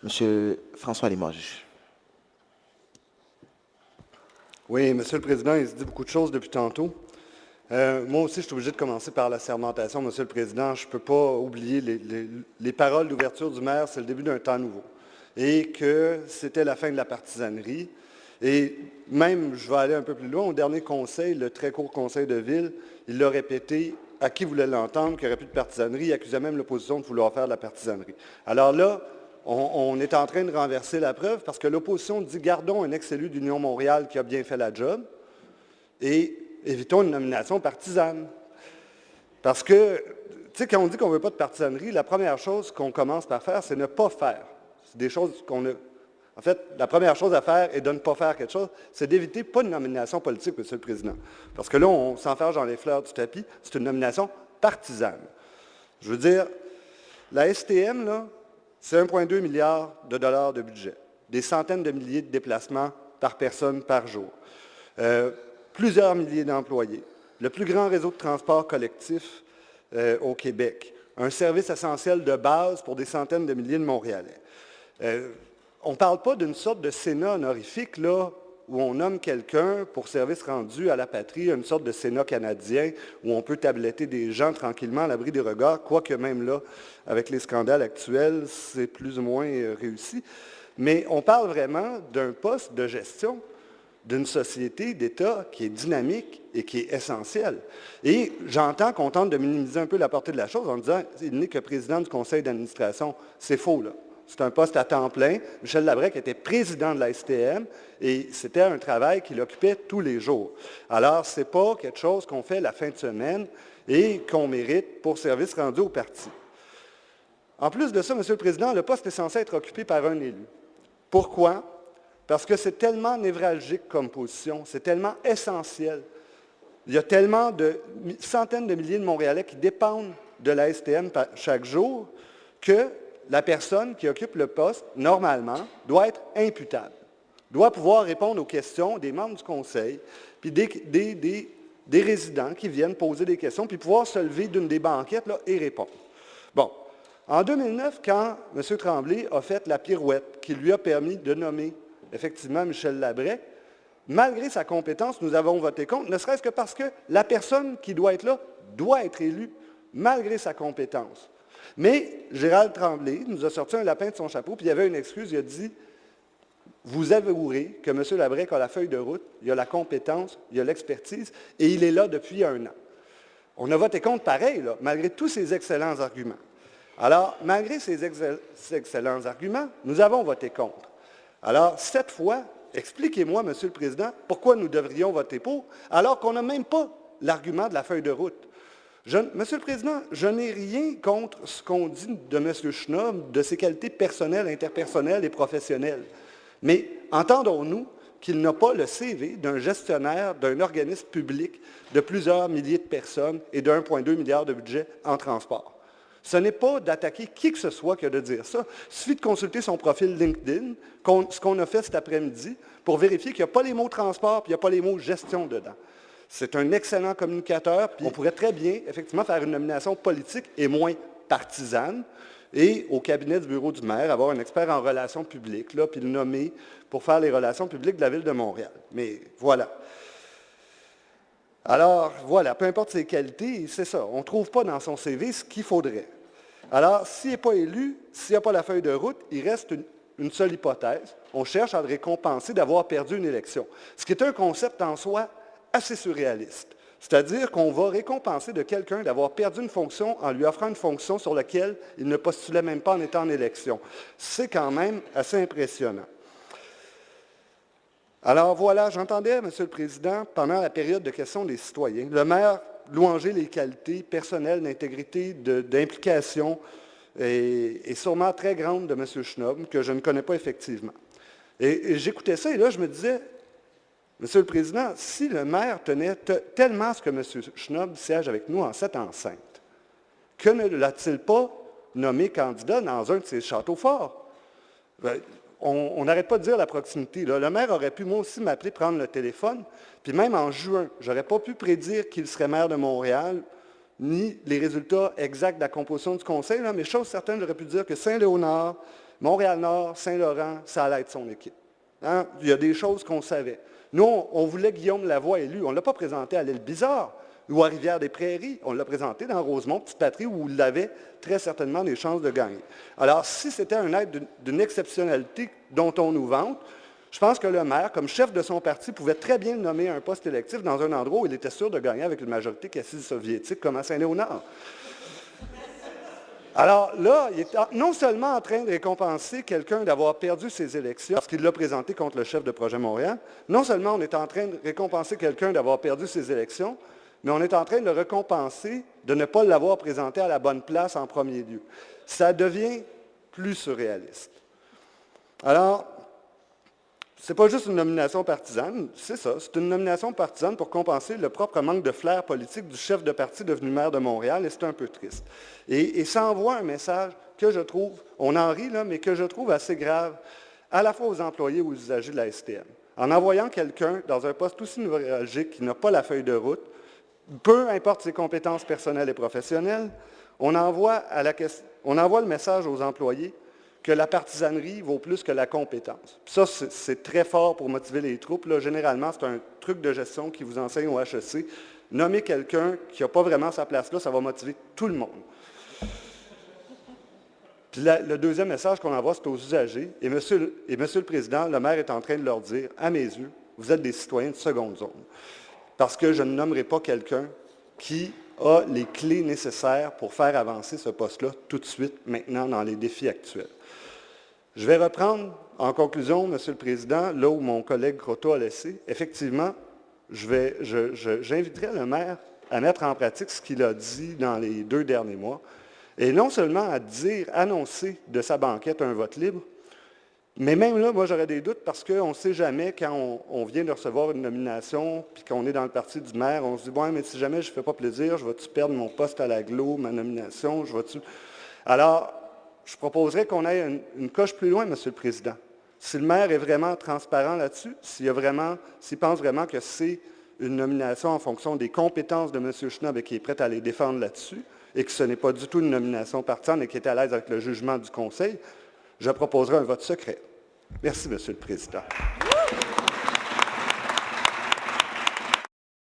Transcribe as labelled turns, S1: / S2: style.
S1: Monsieur François Limoges.
S2: Oui, Monsieur le Président, il se dit beaucoup de choses depuis tantôt. Moi aussi, je suis obligé de commencer par la sermentation, Monsieur le Président. Je ne peux pas oublier les paroles d'ouverture du maire, c'est le début d'un temps nouveau. Et que c'était la fin de la partisanerie. Et même, je vais aller un peu plus loin, au dernier conseil, le très court conseil de ville, il l'a répété à qui voulait l'entendre, qu'il n'y aurait plus de partisanerie. Il accusait même l'opposition de vouloir faire de la partisanerie. Alors là, on est en train de renverser la preuve parce que l'opposition dit gardons un ex-élu d'Union Montréal qui a bien fait la job et évitons une nomination partisane. Parce que, tu sais, quand on dit qu'on ne veut pas de partisanerie, la première chose qu'on commence par faire, c'est ne pas faire. C'est des choses qu'on a. En fait, la première chose à faire est de ne pas faire quelque chose, c'est d'éviter pas une nomination politique, Monsieur le Président. Parce que là, on s'enferme dans les fleurs du tapis, c'est une nomination partisane. Je veux dire, la STM, là, c'est 1,2 milliard de dollars de budget, des centaines de milliers de déplacements par personne par jour, plusieurs milliers d'employés, le plus grand réseau de transport collectif au Québec, un service essentiel de base pour des centaines de milliers de Montréalais. On ne parle pas d'une sorte de Sénat honorifique, là, où on nomme quelqu'un pour service rendu à la patrie, une sorte de Sénat canadien, où on peut tabletter des gens tranquillement à l'abri des regards, quoique même là, avec les scandales actuels, c'est plus ou moins réussi. Mais on parle vraiment d'un poste de gestion d'une société d'État qui est dynamique et qui est essentielle. Et j'entends qu'on tente de minimiser un peu la portée de la chose en disant qu'il n'est que président du conseil d'administration. C'est faux, là. C'est un poste à temps plein. Michel Labrec était président de la STM et c'était un travail qu'il occupait tous les jours. Alors, ce n'est pas quelque chose qu'on fait la fin de semaine et qu'on mérite pour service rendu au parti. En plus de ça, Monsieur le Président, le poste est censé être occupé par un élu. Pourquoi? Parce que c'est tellement névralgique comme position, c'est tellement essentiel. Il y a tellement de centaines de milliers de Montréalais qui dépendent de la STM chaque jour que la personne qui occupe le poste, normalement, doit être imputable, doit pouvoir répondre aux questions des membres du conseil, puis des résidents qui viennent poser des questions, puis pouvoir se lever d'une des banquettes là, et répondre. Bon, en 2009, quand M. Tremblay a fait la pirouette qui lui a permis de nommer effectivement Michel Labrec, malgré sa compétence, nous avons voté contre, ne serait-ce que parce que la personne qui doit être là doit être élue, malgré sa compétence. Mais Gérald Tremblay nous a sorti un lapin de son chapeau, puis il y avait une excuse, il a dit « Vous avouerez que M. Labrec a la feuille de route, il a la compétence, il a l'expertise, et il est là depuis 1 an. » On a voté contre pareil, là, malgré tous ces excellents arguments. Alors, malgré ces excellents arguments, nous avons voté contre. Alors, cette fois, expliquez-moi, Monsieur le Président, pourquoi nous devrions voter pour, alors qu'on n'a même pas l'argument de la feuille de route. Monsieur le Président, je n'ai rien contre ce qu'on dit de M. Schnob, de ses qualités personnelles, interpersonnelles et professionnelles. Mais entendons-nous qu'il n'a pas le CV d'un gestionnaire d'un organisme public de plusieurs milliers de personnes et de 1,2 milliard de budget en transport. Ce n'est pas d'attaquer qui que ce soit que de dire ça. Il suffit de consulter son profil LinkedIn, ce qu'on a fait cet après-midi, pour vérifier qu'il n'y a pas les mots transport et il n'y a pas les mots gestion dedans. C'est un excellent communicateur, puis on pourrait très bien, effectivement, faire une nomination politique et moins partisane, et au cabinet du bureau du maire, avoir un expert en relations publiques, là, puis le nommer pour faire les relations publiques de la Ville de Montréal. Mais voilà. Alors, voilà, peu importe ses qualités, c'est ça. On ne trouve pas dans son CV ce qu'il faudrait. Alors, s'il n'est pas élu, s'il n'y a pas la feuille de route, il reste une seule hypothèse. On cherche à le récompenser d'avoir perdu une élection. Ce qui est un concept en soi assez surréaliste. C'est-à-dire qu'on va récompenser de quelqu'un d'avoir perdu une fonction en lui offrant une fonction sur laquelle il ne postulait même pas en étant en élection. C'est quand même assez impressionnant. Alors voilà, j'entendais, M. le Président, pendant la période de questions des citoyens, le maire louanger les qualités personnelles d'intégrité, d'implication et sûrement très grandes de M. Schnob, que je ne connais pas effectivement. Et j'écoutais ça et là, je me disais, Monsieur le Président, si le maire tenait tellement à ce que M. Schnob siège avec nous en cette enceinte, que ne l'a-t-il pas nommé candidat dans un de ses châteaux forts? On n'arrête pas de dire la proximité. Là. Le maire aurait pu, moi aussi, m'appeler, prendre le téléphone, puis même en juin, je n'aurais pas pu prédire qu'il serait maire de Montréal, ni les résultats exacts de la composition du conseil, là, mais chose certaine, j'aurais pu dire que Saint-Léonard, Montréal-Nord, Saint-Laurent, ça allait être son équipe. Hein? Il y a des choses qu'on savait. Nous, on voulait Guillaume Lavoie élu. On ne l'a pas présenté à l'Île Bizarre ou à Rivière-des-Prairies. On l'a présenté dans Rosemont, Petite-Patrie, où il avait très certainement des chances de gagner. Alors, si c'était un être d'une exceptionnalité dont on nous vante, je pense que le maire, comme chef de son parti, pouvait très bien nommer un poste électif dans un endroit où il était sûr de gagner avec une majorité quasi soviétique, comme à Saint-Léonard. Alors là, il est non seulement en train de récompenser quelqu'un d'avoir perdu ses élections, parce qu'il l'a présenté contre le chef de Projet Montréal, non seulement on est en train de récompenser quelqu'un d'avoir perdu ses élections, mais on est en train de le récompenser de ne pas l'avoir présenté à la bonne place en premier lieu. Ça devient plus surréaliste. Alors, ce n'est pas juste une nomination partisane, c'est ça, c'est une nomination partisane pour compenser le propre manque de flair politique du chef de parti devenu maire de Montréal, et c'est un peu triste. Et ça envoie un message que je trouve, on en rit là, mais que je trouve assez grave, à la fois aux employés et aux usagers de la STM. En envoyant quelqu'un dans un poste aussi névralgique qui n'a pas la feuille de route, peu importe ses compétences personnelles et professionnelles, on envoie le message aux employés que la partisanerie vaut plus que la compétence. Puis ça, c'est très fort pour motiver les troupes. Là, généralement, c'est un truc de gestion qui vous enseigne au HEC. Nommer quelqu'un qui n'a pas vraiment sa place là, ça va motiver tout le monde. Puis le deuxième message qu'on envoie, c'est aux usagers. Et Monsieur le Président, le maire est en train de leur dire, à mes yeux, vous êtes des citoyens de seconde zone. Parce que je ne nommerai pas quelqu'un qui a les clés nécessaires pour faire avancer ce poste-là tout de suite, maintenant, dans les défis actuels. Je vais reprendre, en conclusion, Monsieur le Président, là où mon collègue Croteau a laissé. Effectivement, j'inviterai le maire à mettre en pratique ce qu'il a dit dans les 2 derniers mois, et non seulement à annoncer de sa banquette un vote libre, mais même là, moi, j'aurais des doutes parce qu'on ne sait jamais quand on vient de recevoir une nomination puis qu'on est dans le parti du maire, on se dit, ouais, mais si jamais je ne fais pas plaisir, je vais-tu perdre mon poste à l'agglo, ma nomination, je vais-tu... Alors, je proposerais qu'on aille une coche plus loin, Monsieur le Président. Si le maire est vraiment transparent là-dessus, s'il pense vraiment que c'est une nomination en fonction des compétences de M. Schnob et qu'il est prêt à les défendre là-dessus, et que ce n'est pas du tout une nomination partisane et qu'il est à l'aise avec le jugement du Conseil, je proposerai un vote secret. Merci, Monsieur le Président.